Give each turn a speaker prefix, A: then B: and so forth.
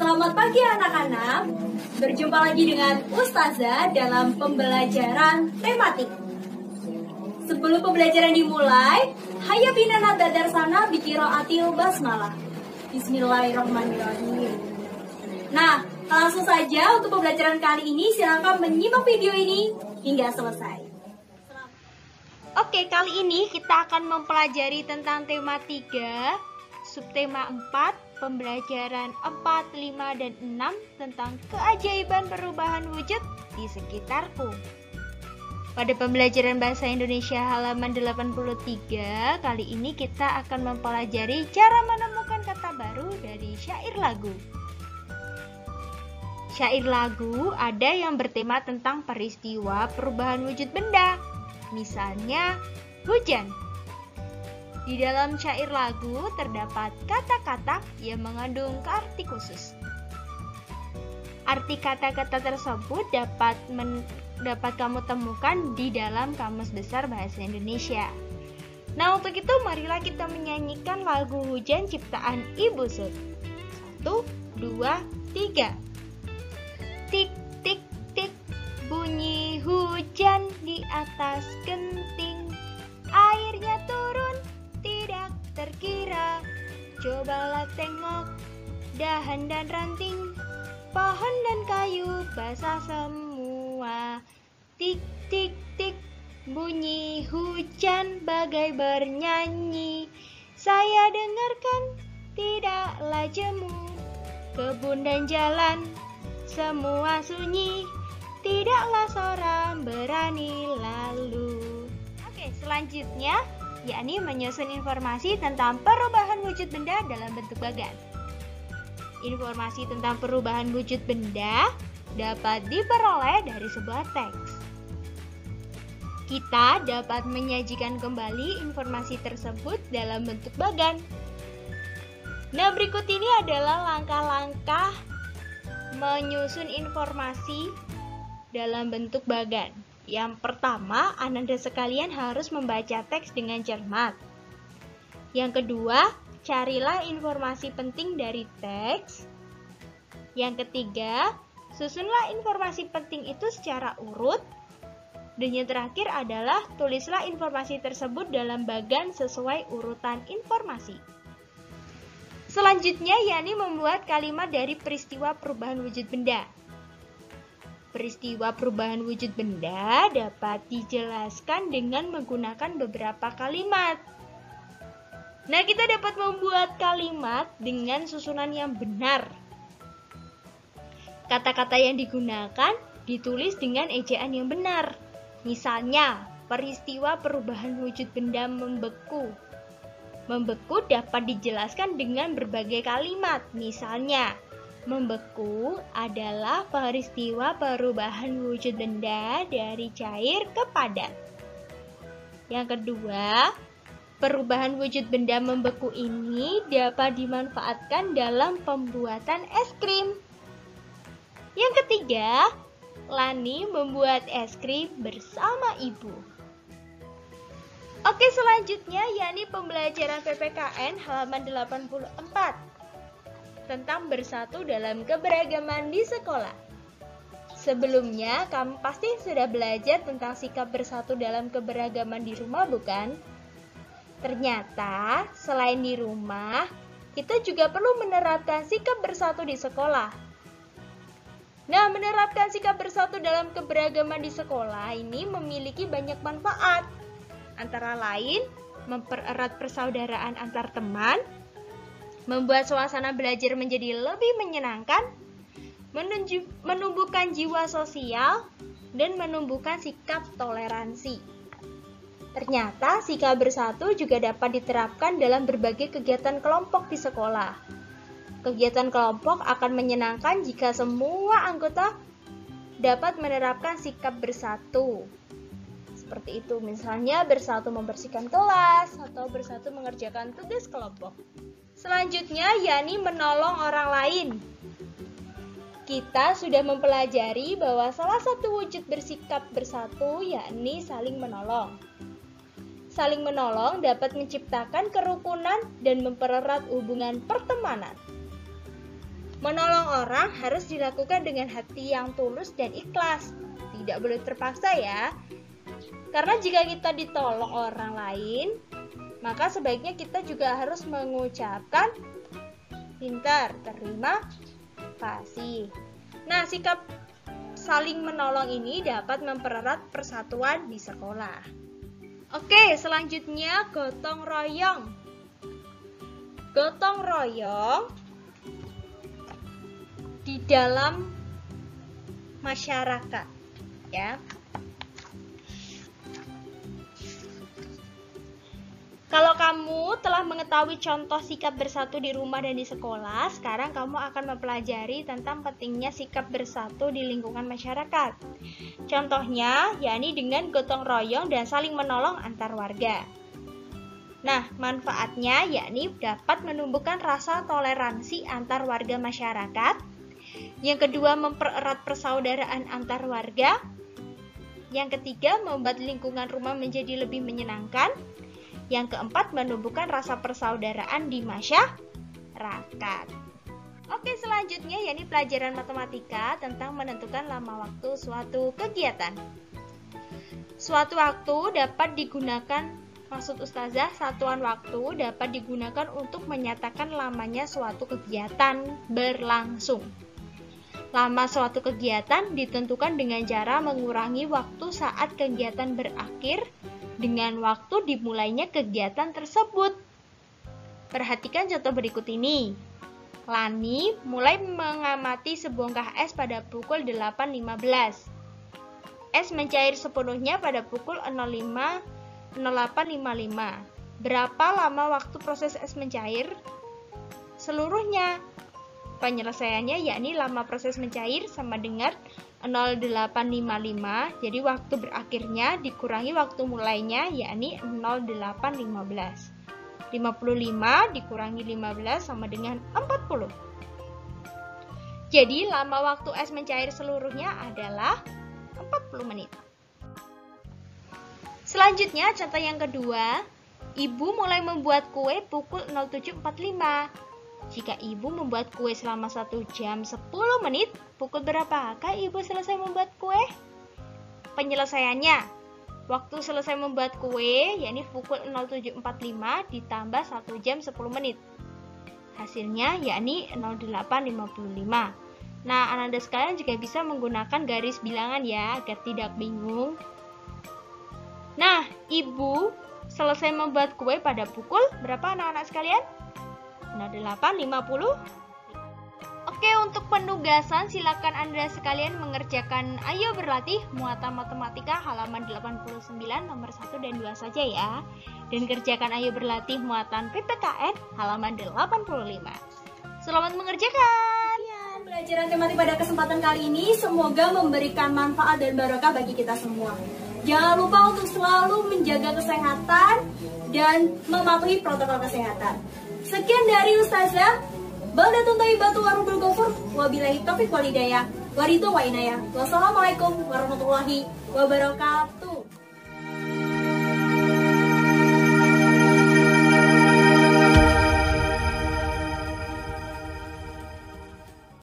A: Selamat pagi anak-anak. Berjumpa lagi dengan Ustazah dalam pembelajaran tematik. Sebelum pembelajaran dimulai, hayya bina nadarsana biqiraatil basmalah. Bismillahirrahmanirrahim. Nah, langsung saja untuk pembelajaran kali ini silakan menyimak video ini hingga selesai. Oke, kali ini kita akan mempelajari tentang tema 3, subtema 4, pembelajaran 4, 5, dan 6 tentang keajaiban perubahan wujud di sekitarku. Pada pembelajaran Bahasa Indonesia halaman 83, kali ini kita akan mempelajari cara menemukan kata baru dari syair lagu. Syair lagu ada yang bertema tentang peristiwa perubahan wujud benda, misalnya hujan. Di dalam syair lagu terdapat kata-kata yang mengandung arti khusus. Arti kata-kata tersebut dapat kamu temukan di dalam Kamus Besar Bahasa Indonesia. Nah, untuk itu marilah kita menyanyikan lagu Hujan ciptaan Ibu Sud. 1, 2, 3. Tik, tik, tik, bunyi hujan di atas genting. Airnya turun, tidak terkira. Cobalah tengok, dahan dan ranting, pohon dan kayu basah semua. Tik, tik, tik, bunyi hujan bagai bernyanyi. Saya dengarkan, tidaklah jemu. Kebun dan jalan, semua sunyi. Tidaklah seorang berani lalu. Oke, selanjutnya yakni menyusun informasi tentang perubahan wujud benda dalam bentuk bagan. Informasi tentang perubahan wujud benda dapat diperoleh dari sebuah teks. Kita dapat menyajikan kembali informasi tersebut dalam bentuk bagan. Nah, berikut ini adalah langkah-langkah menyusun informasi dalam bentuk bagan. Yang pertama, Ananda sekalian harus membaca teks dengan cermat. Yang kedua, carilah informasi penting dari teks. Yang ketiga, susunlah informasi penting itu secara urut. Dan yang terakhir adalah tulislah informasi tersebut dalam bagan sesuai urutan informasi. Selanjutnya, yakni membuat kalimat dari peristiwa perubahan wujud benda. Peristiwa perubahan wujud benda dapat dijelaskan dengan menggunakan beberapa kalimat. Nah, kita dapat membuat kalimat dengan susunan yang benar. Kata-kata yang digunakan ditulis dengan ejaan yang benar. Misalnya, peristiwa perubahan wujud benda membeku. Membeku dapat dijelaskan dengan berbagai kalimat. Misalnya, membeku adalah peristiwa perubahan wujud benda dari cair ke padat. Yang kedua, perubahan wujud benda membeku ini dapat dimanfaatkan dalam pembuatan es krim. Yang ketiga, Lani membuat es krim bersama ibu. Oke, selanjutnya yakni pembelajaran PPKN halaman 84. Tentang bersatu dalam keberagaman di sekolah. Sebelumnya, kamu pasti sudah belajar tentang sikap bersatu dalam keberagaman di rumah, bukan? Ternyata, selain di rumah, kita juga perlu menerapkan sikap bersatu di sekolah. Nah, menerapkan sikap bersatu dalam keberagaman di sekolah ini memiliki banyak manfaat. Antara lain, mempererat persaudaraan antar teman, membuat suasana belajar menjadi lebih menyenangkan, menumbuhkan jiwa sosial, dan menumbuhkan sikap toleransi. Ternyata sikap bersatu juga dapat diterapkan dalam berbagai kegiatan kelompok di sekolah. Kegiatan kelompok akan menyenangkan jika semua anggota dapat menerapkan sikap bersatu. Seperti itu, misalnya bersatu membersihkan kelas atau bersatu mengerjakan tugas kelompok. Selanjutnya, yakni menolong orang lain. Kita sudah mempelajari bahwa salah satu wujud bersikap bersatu yakni saling menolong. Saling menolong dapat menciptakan kerukunan dan mempererat hubungan pertemanan. Menolong orang harus dilakukan dengan hati yang tulus dan ikhlas. Tidak boleh terpaksa ya. Karena jika kita ditolong orang lain, maka sebaiknya kita juga harus mengucapkan pintar, terima kasih. Nah, sikap saling menolong ini dapat mempererat persatuan di sekolah. Oke, selanjutnya gotong royong. Gotong royong di dalam masyarakat, ya. Kalau kamu telah mengetahui contoh sikap bersatu di rumah dan di sekolah, sekarang kamu akan mempelajari tentang pentingnya sikap bersatu di lingkungan masyarakat. Contohnya, yakni dengan gotong royong dan saling menolong antar warga. Nah, manfaatnya yakni dapat menumbuhkan rasa toleransi antar warga masyarakat. Yang kedua, mempererat persaudaraan antar warga. Yang ketiga, membuat lingkungan rumah menjadi lebih menyenangkan. Yang keempat, menumbuhkan rasa persaudaraan di masyarakat. Oke, selanjutnya yakni pelajaran matematika tentang menentukan lama waktu suatu kegiatan. Suatu waktu dapat digunakan, maksud ustazah, satuan waktu dapat digunakan untuk menyatakan lamanya suatu kegiatan berlangsung. Lama suatu kegiatan ditentukan dengan cara mengurangi waktu saat kegiatan berakhir dengan waktu dimulainya kegiatan tersebut. Perhatikan contoh berikut ini. Lani mulai mengamati sebongkah es pada pukul 8.15. Es mencair sepenuhnya pada pukul 08.55. Berapa lama waktu proses es mencair? Seluruhnya. Penyelesaiannya yakni lama proses mencair sama dengan 08.55, jadi waktu berakhirnya dikurangi waktu mulainya yakni 08.15. 55 dikurangi 15 sama dengan 40. Jadi lama waktu es mencair seluruhnya adalah 40 menit. Selanjutnya contoh yang kedua, ibu mulai membuat kue pukul 07.45. Jika ibu membuat kue selama 1 jam 10 menit, pukul berapakah ibu selesai membuat kue? Penyelesaiannya, waktu selesai membuat kue yakni pukul 07.45 ditambah 1 jam 10 menit. Hasilnya yakni 08.55. Nah, anak-anak sekalian juga bisa menggunakan garis bilangan ya, agar tidak bingung. Nah, ibu selesai membuat kue pada pukul berapa anak-anak sekalian? 08.50. Oke, untuk penugasan silakan Anda sekalian mengerjakan Ayo Berlatih Muatan Matematika halaman 89 nomor 1 dan 2 saja ya. Dan kerjakan Ayo Berlatih Muatan PPKN halaman 85. Selamat mengerjakan.
B: Ya, pelajaran tematik pada kesempatan kali ini semoga memberikan manfaat dan barokah bagi kita semua. Jangan lupa untuk selalu menjaga kesehatan dan mematuhi protokol kesehatan. Sekian dari Ustazah Baldatun Thayyibatu Warahmatullahi Wabarakatuh. Wabillahi taufiq wal hidayah. Waridho wa inayah. Wassalamualaikum warahmatullahi wabarakatuh.